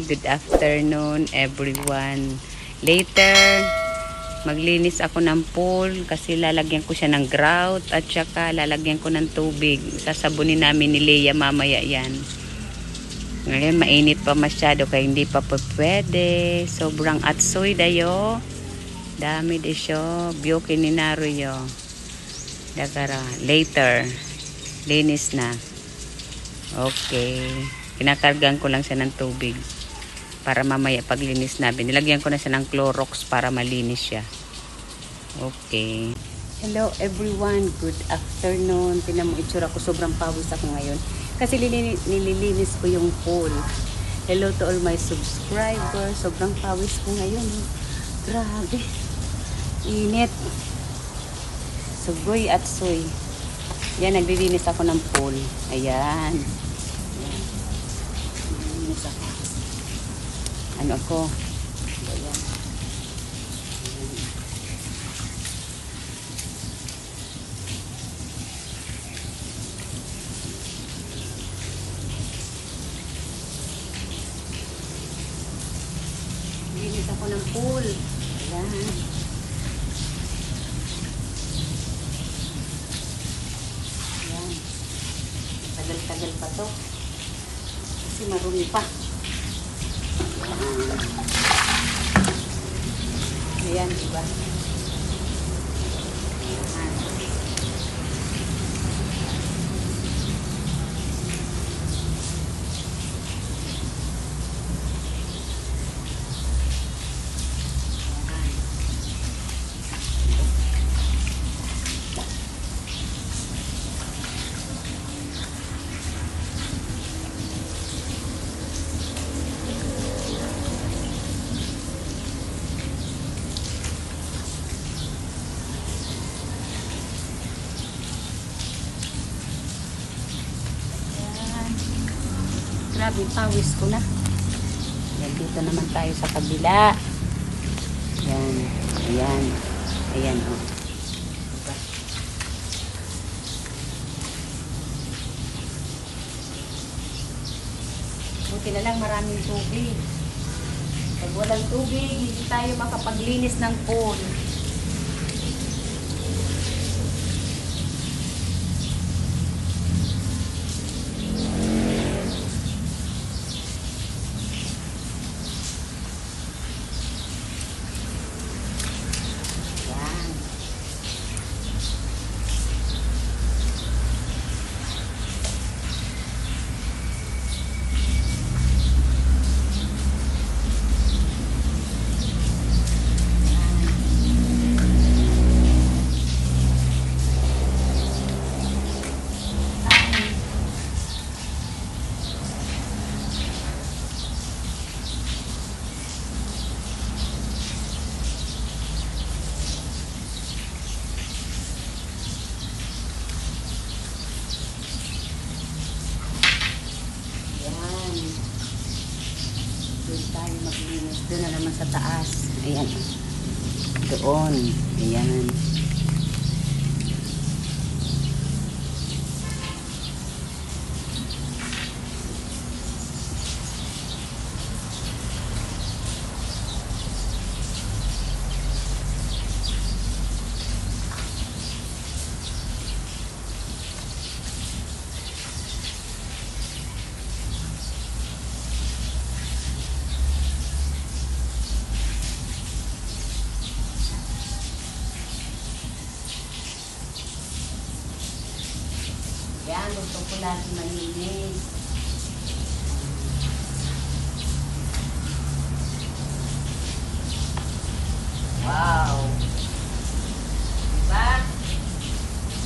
Good afternoon everyone. Later, maglinis ako ng pool kasi lalagyan ko siya ng grout at saka lalagyan ko ng tubig. Sasabunin namin ni Leia mamaya yan. Ngayon mainit pa masyado kaya hindi pa pwede. Sobrang atsoy dayo. Dami desyo. Byoke ni Naruyo. Dagara. Later, linis na. Okay. Kinakargan ko lang siya ng tubig para mamaya paglinis namin. Nilagyan ko na siya ng Clorox para malinis siya. Okay. Hello everyone. Good afternoon. Tingnan mo itsura ko. Sobrang pawis ako ngayon. Kasi nililinis ko yung pool. Hello to all my subscribers. Sobrang pawis ko ngayon. Grabe. Init. Sugoy at soy. Yan, naglilinis ako ng pool. Ayan. Ano ko? Ayan. Linis ako ng pool. Ayan. Ayan. Tagal-tagal pa to. Kasi marumi pa. Ayan, diba? Ayan. Grabe, pawis ko na. Yan, dito naman tayo sa kabila. Yan, ayan. Ayan, o. Diba? Buti na lang maraming tubig. Pag walang tubig, hindi tayo makapaglinis ng pool. Tayo maglinis doon na naman sa taas. Ayan. Doon. Ayan. Yan, gusto ko lagi malinis. Wow! Diba?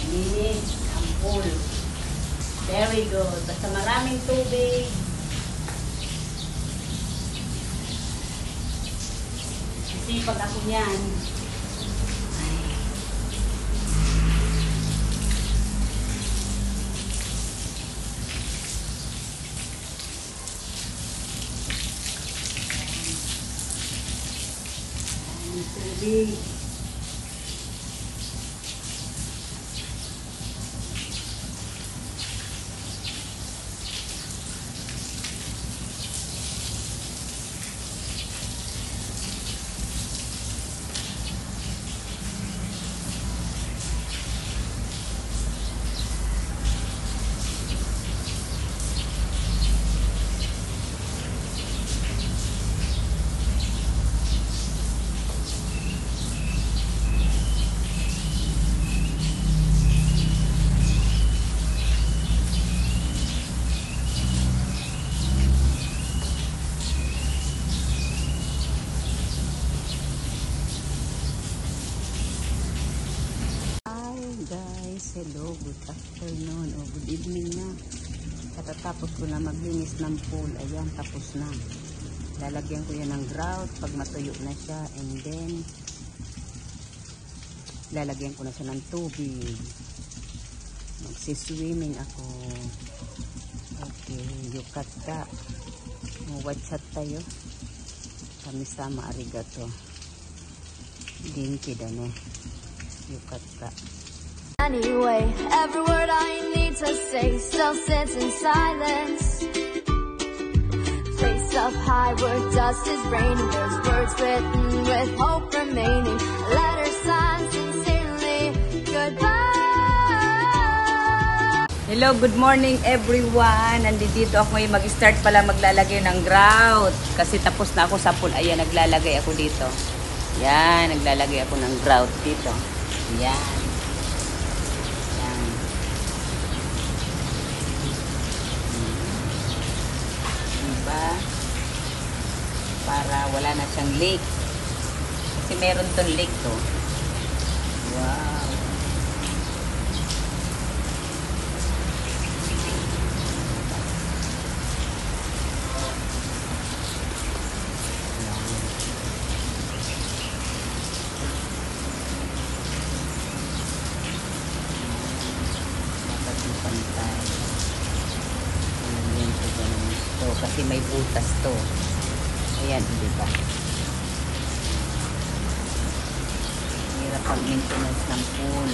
Linis ang pool. Very good. Basta maraming tubig. Sipag ako niyan. Tubig. Hello, good afternoon o good evening na. Katatapos ko na maglinis ng pool. Ayan, tapos na. Lalagyan ko yan ng grout pag matuyo na siya. And then, lalagyan ko na siya ng tubig. Magsiswimming ako. Okay, yukat ka. Watchat tayo. Kami sama arigato. Dinki dane. Yukat ka. Anyway, every word I need to say still sits in silence. Face up high where dust is raining. There's words written with hope remaining. Letters signed sincerely. Goodbye. Hello, good morning everyone. Nandito ako ngayon mag-start pala maglalagay ng grout. Kasi tapos na ako sa pool. Ayan, naglalagay ako dito. Yan, naglalagay ako ng grout dito. Yan. Para wala na siyang leak. Kasi meron tong leak to. Wow. Dapat yung pantay. Yan ito ganun to. Kasi may butas to. Ayan, di ba? Hirap pag-maintenance ng pool.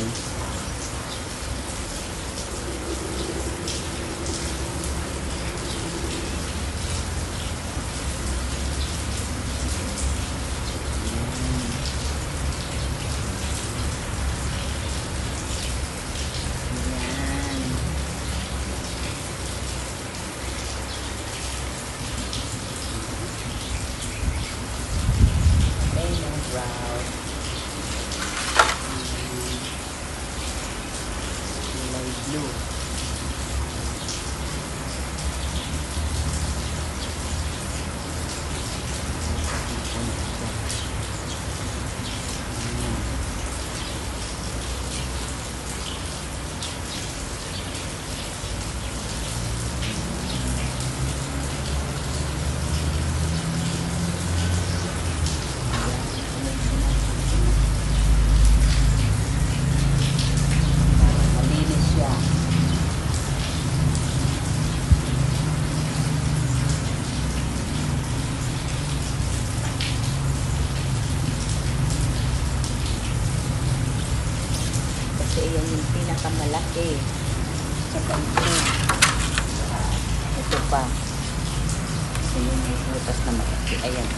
Blue. Kasi yan yung pinakamalaki. Saka ito pa. Ito yung butas na malaki. Ayan.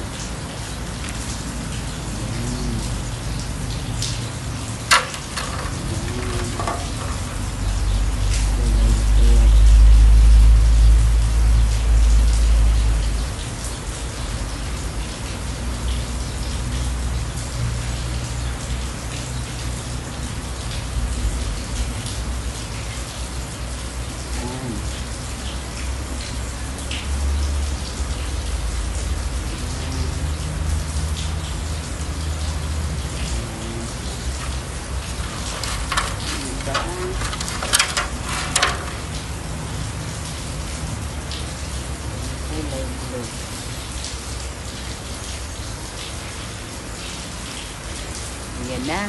Ayan na.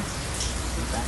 Diba?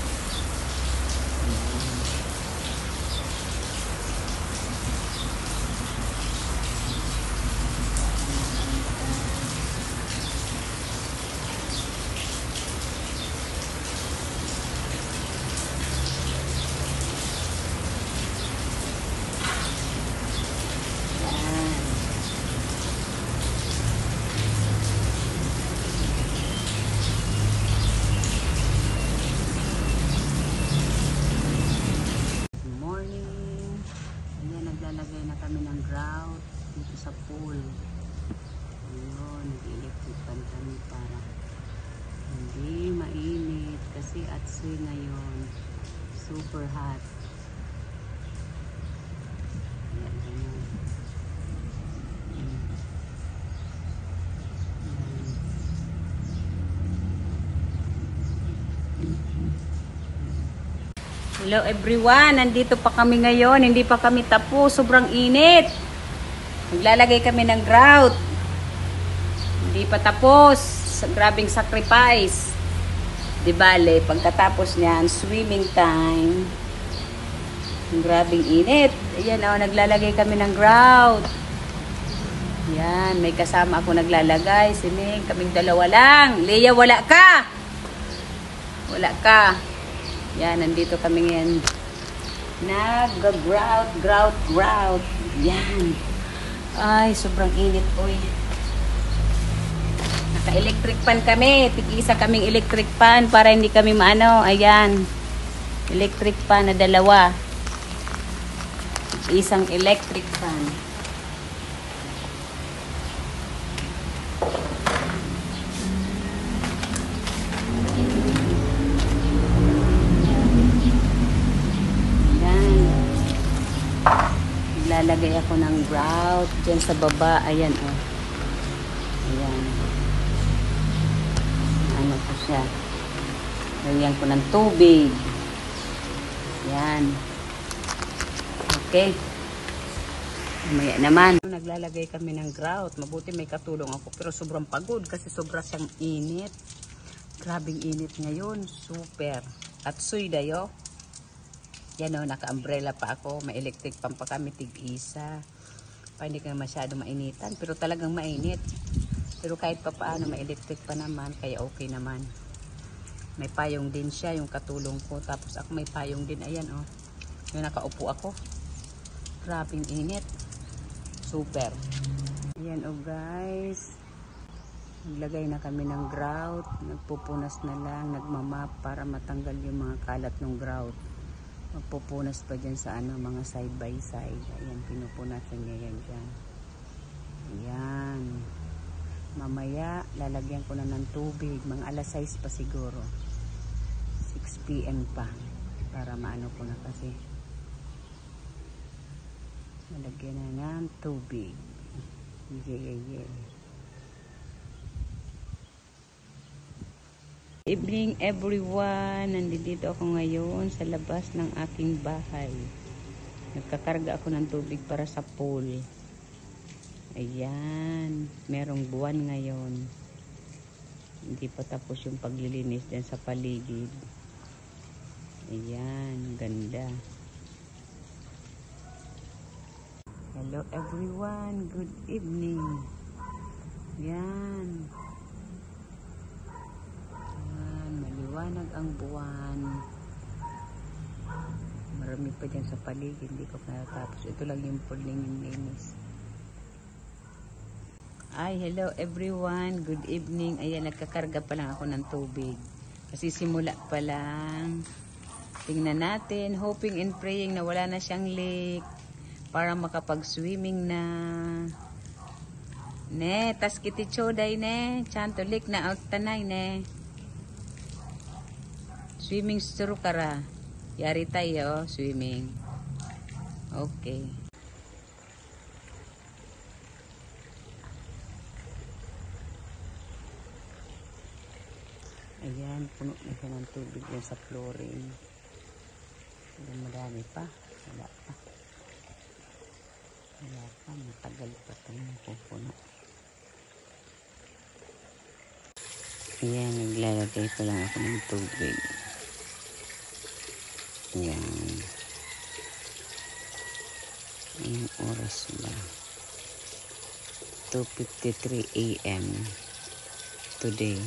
Naglalagay na kami ng grout dito sa pool. Ayun, nag-electric fan kami para hindi mainit kasi Atsui ngayon. Super hot. Ayan, ganyan. Hello everyone, nandito pa kami ngayon, hindi pa kami tapos, sobrang init. Maglalagay kami ng grout. Hindi pa tapos, grabing sacrifice. Di bale, pagkatapos niyan, swimming time. Grabing init. Ayan o, naglalagay kami ng grout. Yan, may kasama ako naglalagay. Sining, kaming dalawa lang. Leia, wala ka! Wala ka. Yan, nandito kami ngayon. Nag-grout. Yan. Ay, sobrang init, oy. Naka-electric pan kami. Tig-isa kaming electric pan para hindi kami maano. Ayan. Electric pan na dalawa. Isang electric fan. Ayan. Lalagay ako ng grout dyan sa baba. Ayan, oh. Ayan. Ano po siya? Lagyan ko ng tubig. Ayan. Okay. Mamaya naman. Naglalagay kami ng grout. Mabuti may katulong ako. Pero sobrang pagod kasi sobra siyang init. Grabing init ngayon. Super. At suy dayo. Yan o, naka-umbrella pa ako. May electric pan pa kami, tig-isa. Pa hindi ka masyado mainitan. Pero talagang mainit. Pero kahit pa paano, may electric pa naman. Kaya okay naman. May payong din siya, yung katulong ko. Tapos ako may payong din. Ayan o. Yung nakaupo ako. Grabing init. Super. Ayan o guys. Naglagay na kami ng grout. Nagpupunas na lang. Nagmamap para matanggal yung mga kalat ng grout. Magpupunas pa dyan sa ano, mga side by side. Ayan, pinupunasan niya yan dyan. Ayan. Mamaya, lalagyan ko na ng tubig. Mga alas 6 pa siguro. 6 PM pa. Para maano ko na kasi. Malagyan na ng tubig. Yeah. Evening everyone. Nandito ako ngayon sa labas ng aking bahay. Nagkakarga ako ng tubig para sa pool. Ayan. Merong buwan ngayon. Hindi pa tapos yung paglilinis dyan sa paligid. Ayan. Ganda. Hello everyone, good evening. Yan. Yan, maliwanag ang buwan. Marami pa dyan sa paligid, hindi ko pa natapos. Ito lang yung puling yung linis. Ay, hello everyone, good evening. Ayan, nagkakarga pa lang ako ng tubig. Kasi simula pa lang. Tingnan natin, hoping and praying na wala na siyang leak. Para makapag-swimming na. Ne, tas kiti choday ne. Chantolik na out tanay ne. Swimming suru kara. Yari tayo, swimming. Okay. Ayan, puno na siya ng tubig yan sa flooring. Madami pa. Wala pa. Wala pa, matagal pa itong pupuno. Ayan, naglalagay pa lang ako ng tubig. Ayan. Ayong oras ba? 2:53 AM today.